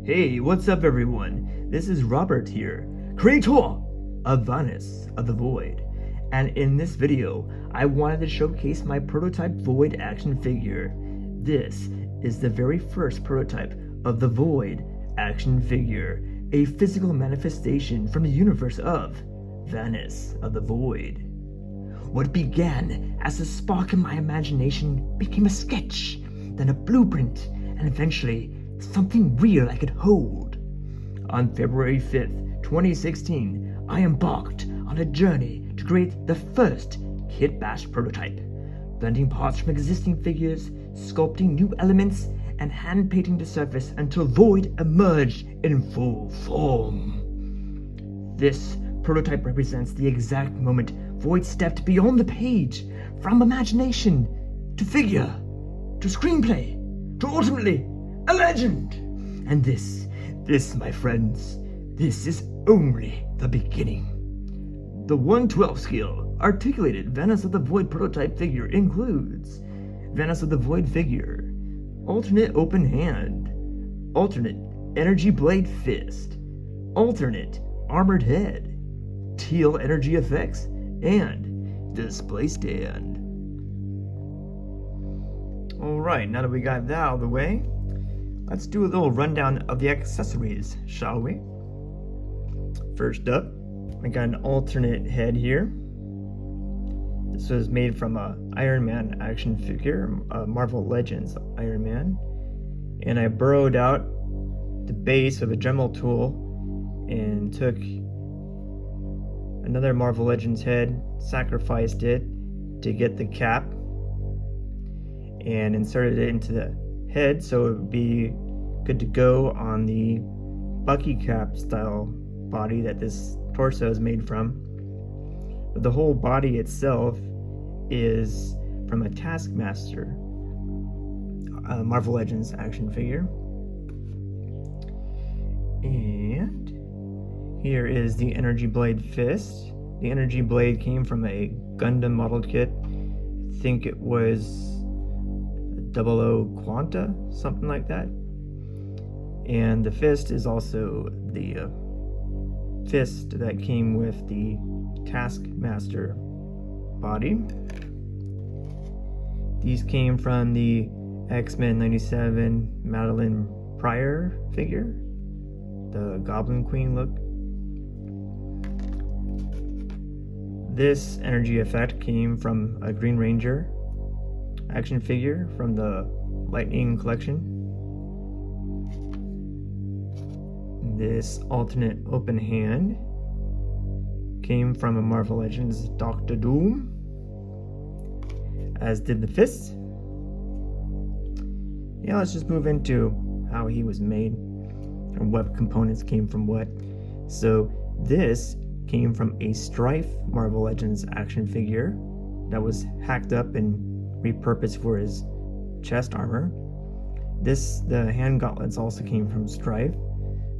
Hey, what's up everyone? This is Robert here, creator of Vanus of the Void. And in this video, I wanted to showcase my prototype Void action figure. This is the very first prototype of the Void action figure, a physical manifestation from the universe of Vanus of the Void. What began as a spark in my imagination became a sketch, then a blueprint, and eventually something real I could hold. On February 5th, 2016, I embarked on a journey to create the first kitbashed prototype, blending parts from existing figures, sculpting new elements, and hand-painting the surface until Void emerged in full form. This prototype represents the exact moment Void stepped beyond the page, from imagination to figure to screenplay to ultimately a legend. And this, my friends, this is only the beginning. The 1/12 scale articulated Vanus of the Void prototype figure includes Vanus of the Void figure, alternate open hand, alternate energy blade fist, alternate armored head, teal energy effects, and display stand. Alright, now that we got that out of the way, let's do a little rundown of the accessories, shall we? First up, I got an alternate head here. This was made from a Iron Man action figure, Marvel Legends Iron Man. And I burrowed out the base with a Dremel tool and took another Marvel Legends head, sacrificed it to get the cap, and inserted it into the head so it would be good to go on the Bucky cap style body that this torso is made from. But the whole body itself is from a Taskmaster Marvel Legends action figure. And here is the Energy Blade fist. The Energy Blade came from a Gundam model kit. I think it was 00 Quanta, something like that. And the fist is also the fist that came with the Taskmaster body. These came from the X-Men 97 Madeline Pryor figure, the Goblin Queen look. This energy effect came from a Green Ranger action figure from the Lightning collection. This alternate open hand came from a Marvel Legends Doctor Doom, as did the fist. Yeah, let's just move into how he was made and what components came from what. So this came from a Strife Marvel Legends action figure that was hacked up and repurposed for his chest armor. The hand gauntlets also came from Strife.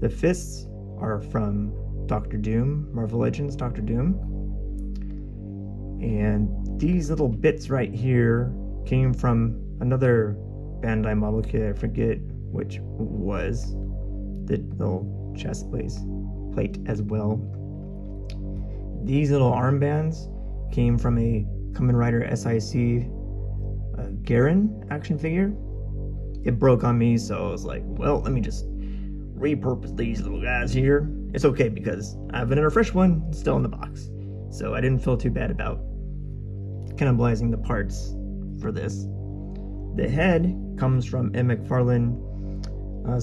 The fists are from Doctor Doom, Marvel Legends Doctor Doom. And these little bits right here came from another Bandai model kit, I forget which was, the little chest plate as well. These little armbands came from a Kamen Rider SIC Garen action figure. It broke on me, so I was like, well, let me just repurpose these little guys here. It's okay because I have another fresh one still in the box, so I didn't feel too bad about cannibalizing the parts for this. The head comes from M. McFarlane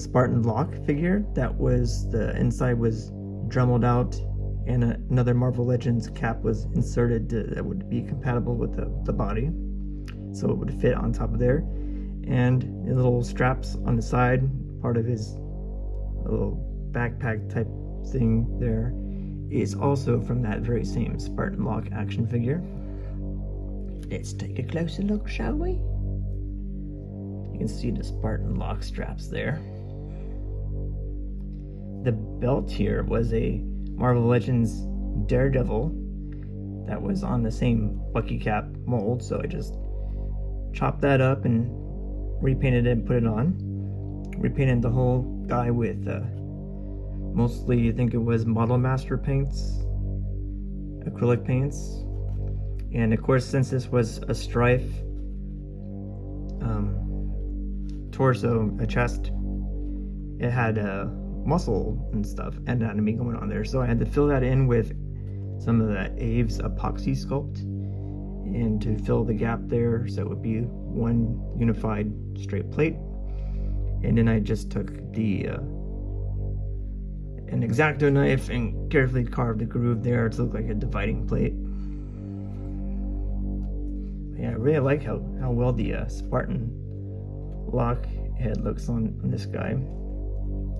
Spartan Locke figure. The inside was dremeled out, and another Marvel Legends cap was inserted that would be compatible with the body, so it would fit on top of there. And the little straps on the side, part of his little backpack type thing there, is also from that very same Spartan Locke action figure. Let's take a closer look, shall we? You can see the Spartan Locke straps there. The belt here was a Marvel Legends Daredevil that was on the same Bucky cap mold, so I just chopped that up and repainted it and put it on. repainted the whole guy with mostly, I think it was Model Master paints, acrylic paints. And of course, since this was a strife torso, a chest, it had a muscle and stuff, anatomy going on there. So I had to fill that in with some of the Aves epoxy sculpt, and to fill the gap there so it would be one unified straight plate. And then I just took the an X-Acto knife and carefully carved a groove there to look like a dividing plate. Yeah, I really like how well the Spartan lock head looks on this guy.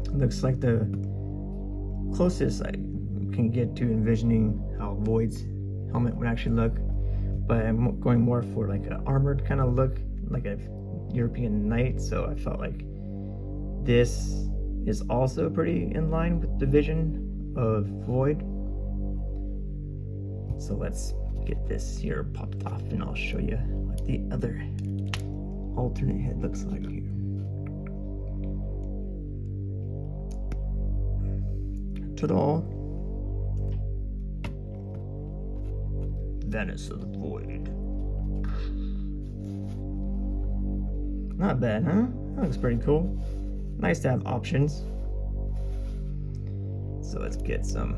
It looks like the closest I can get to envisioning how Void's helmet would actually look, but I'm going more for like an armored kind of look, like a European knight. So I felt like this is also pretty in line with the vision of Void. So let's get this here popped off and I'll show you what the other alternate head looks like here. Ta-da! Vanus of the Void. Not bad, huh? That looks pretty cool. Nice to have options. So let's get some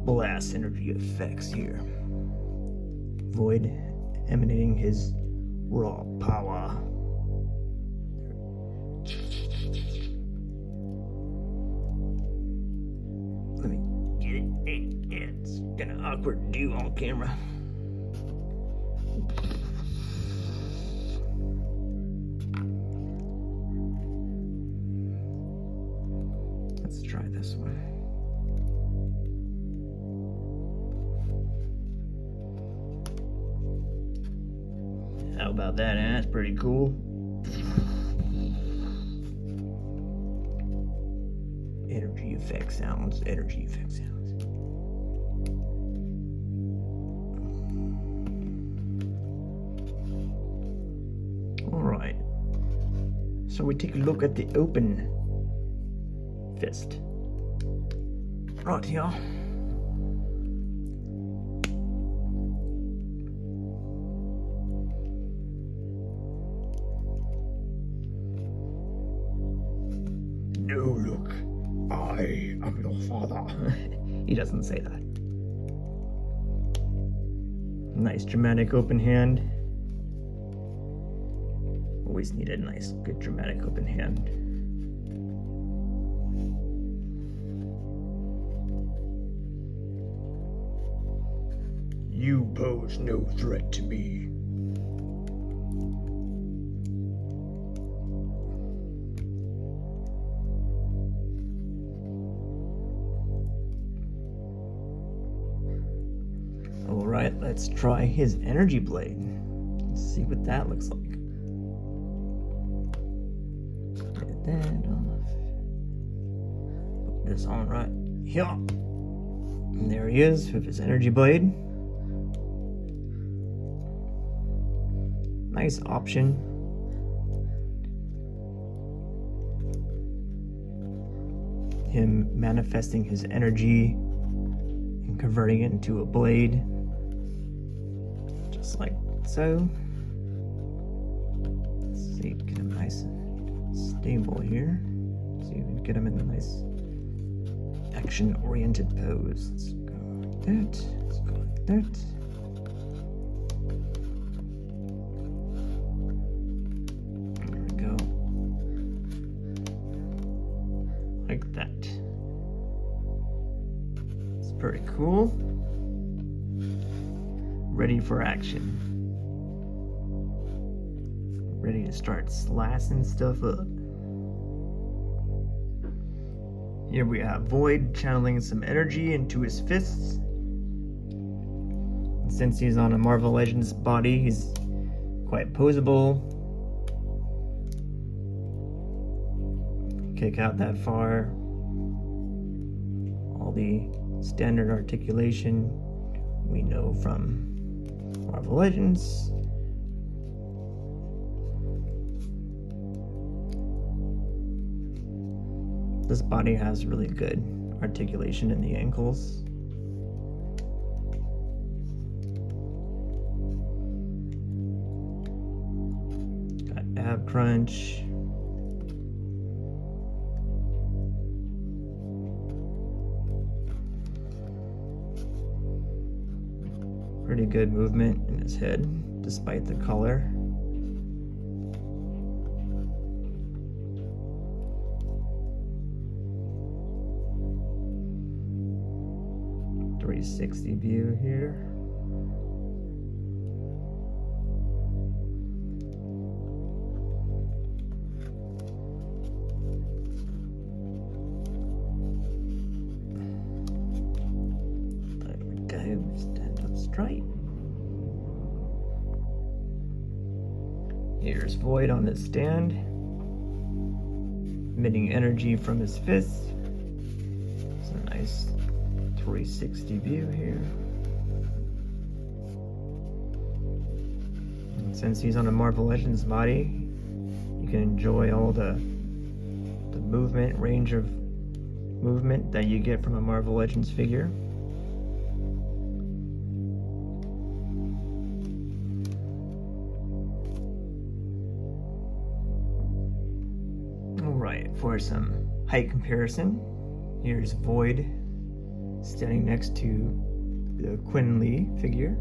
blast energy effects here. Void emanating his raw power. Let me get it. Hey, it's kind of awkward to do on camera. Let's try this one. How about that, huh? That's pretty cool. Energy effect sounds, energy effect sounds. Alright. So we take a look at the open fist. Right here. No, look, I am your father. He doesn't say that. Nice dramatic open hand. Always need a nice, good dramatic open hand. You pose no threat to me. Alright, let's try his energy blade. Let's see what that looks like. Get that off. Put this on right here. And there he is with his energy blade. Nice option. Him manifesting his energy and converting it into a blade. Just like so. Let's see, get him nice and stable here. See if we can get him in a nice action-oriented pose. Let's go like that. Let's go like that. There we go. Like that. It's pretty cool. Ready for action. Ready to start slicing stuff up. Here we have Void channeling some energy into his fists. And since he's on a Marvel Legends body, he's quite posable. Kick out that far. All the standard articulation we know from Marvel Legends. This body has really good articulation in the ankles. Got ab crunch. Pretty good movement in his head, despite the color. .360 view here. There we go, stand up straight. Here's Void on the stand, emitting energy from his fists. It's a nice 360 view here. And since he's on a Marvel Legends body, you can enjoy all the movement, range of movement that you get from a Marvel Legends figure. Alright, for some height comparison, here's Void standing next to the Quinn Lee figure.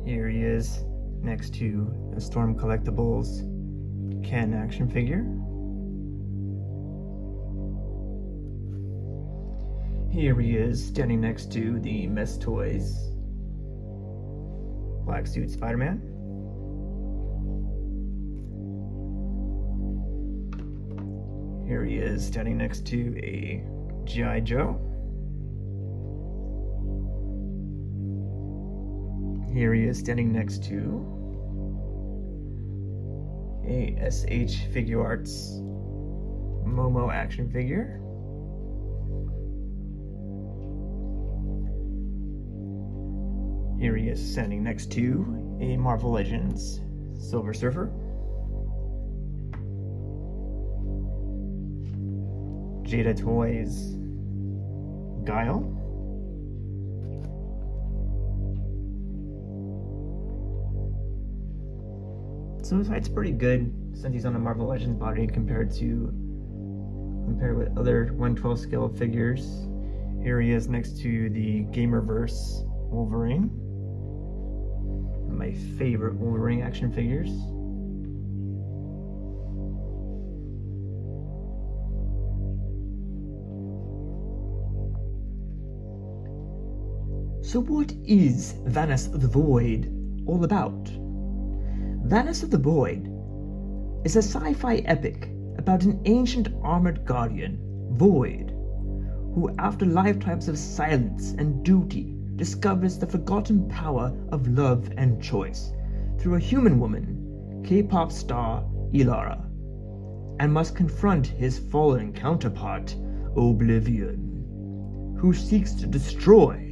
Here he is next to a Storm Collectibles Ken action figure. Here he is standing next to the Mess Toys Black Suit Spider-Man. Here he is standing next to a G.I. Joe. Here he is standing next to a SH Figure Arts Momo action figure. Here he is standing next to a Marvel Legends Silver Surfer. Jada Toys Guile. So his height's pretty good since he's on a Marvel Legends body compared with other 1/12 scale figures. Here he is next to the Gamerverse Wolverine. My favorite Wolverine action figures. So what is Vanus of the Void all about? Vanus of the Void is a sci-fi epic about an ancient armored guardian, Void, who after lifetimes of silence and duty discovers the forgotten power of love and choice through a human woman, K-pop star Ilara, and must confront his fallen counterpart, Oblivion, who seeks to destroy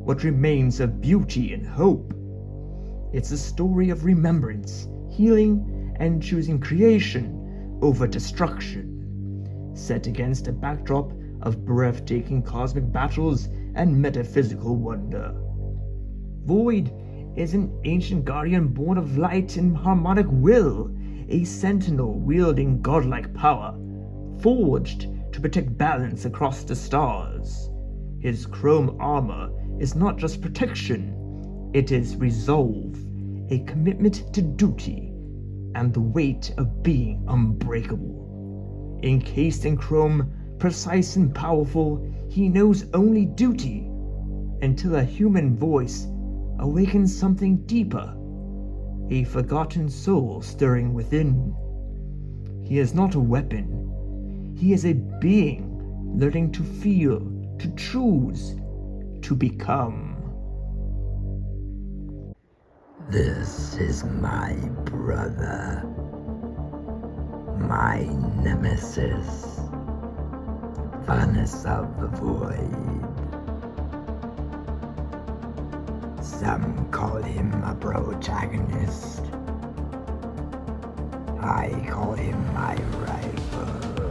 what remains of beauty and hope. It's a story of remembrance, healing, and choosing creation over destruction, set against a backdrop of breathtaking cosmic battles and metaphysical wonder. Void is an ancient guardian born of light and harmonic will, a sentinel wielding godlike power, forged to protect balance across the stars. His chrome armor is not just protection, it is resolve, a commitment to duty, and the weight of being unbreakable. Encased in chrome, precise and powerful, he knows only duty, until a human voice awakens something deeper, a forgotten soul stirring within. He is not a weapon, he is a being learning to feel, to choose, to become. This is my brother, my nemesis, Vanus of the Void. Some call him a protagonist, I call him my rival.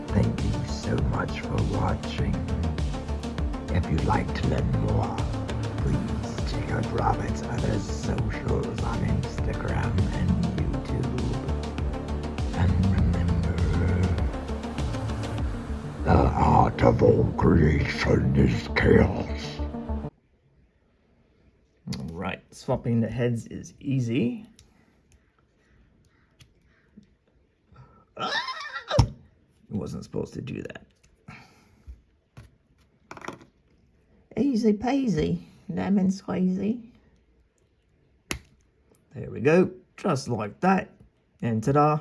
Thank you so much for watching. If you'd like to learn more, please check out Robert's other socials on Instagram and YouTube. And remember, the art of all creation is chaos. Alright, swapping the heads is easy. It wasn't supposed to do that. Easy peasy, lemon squeezy. There we go, just like that. And ta-da!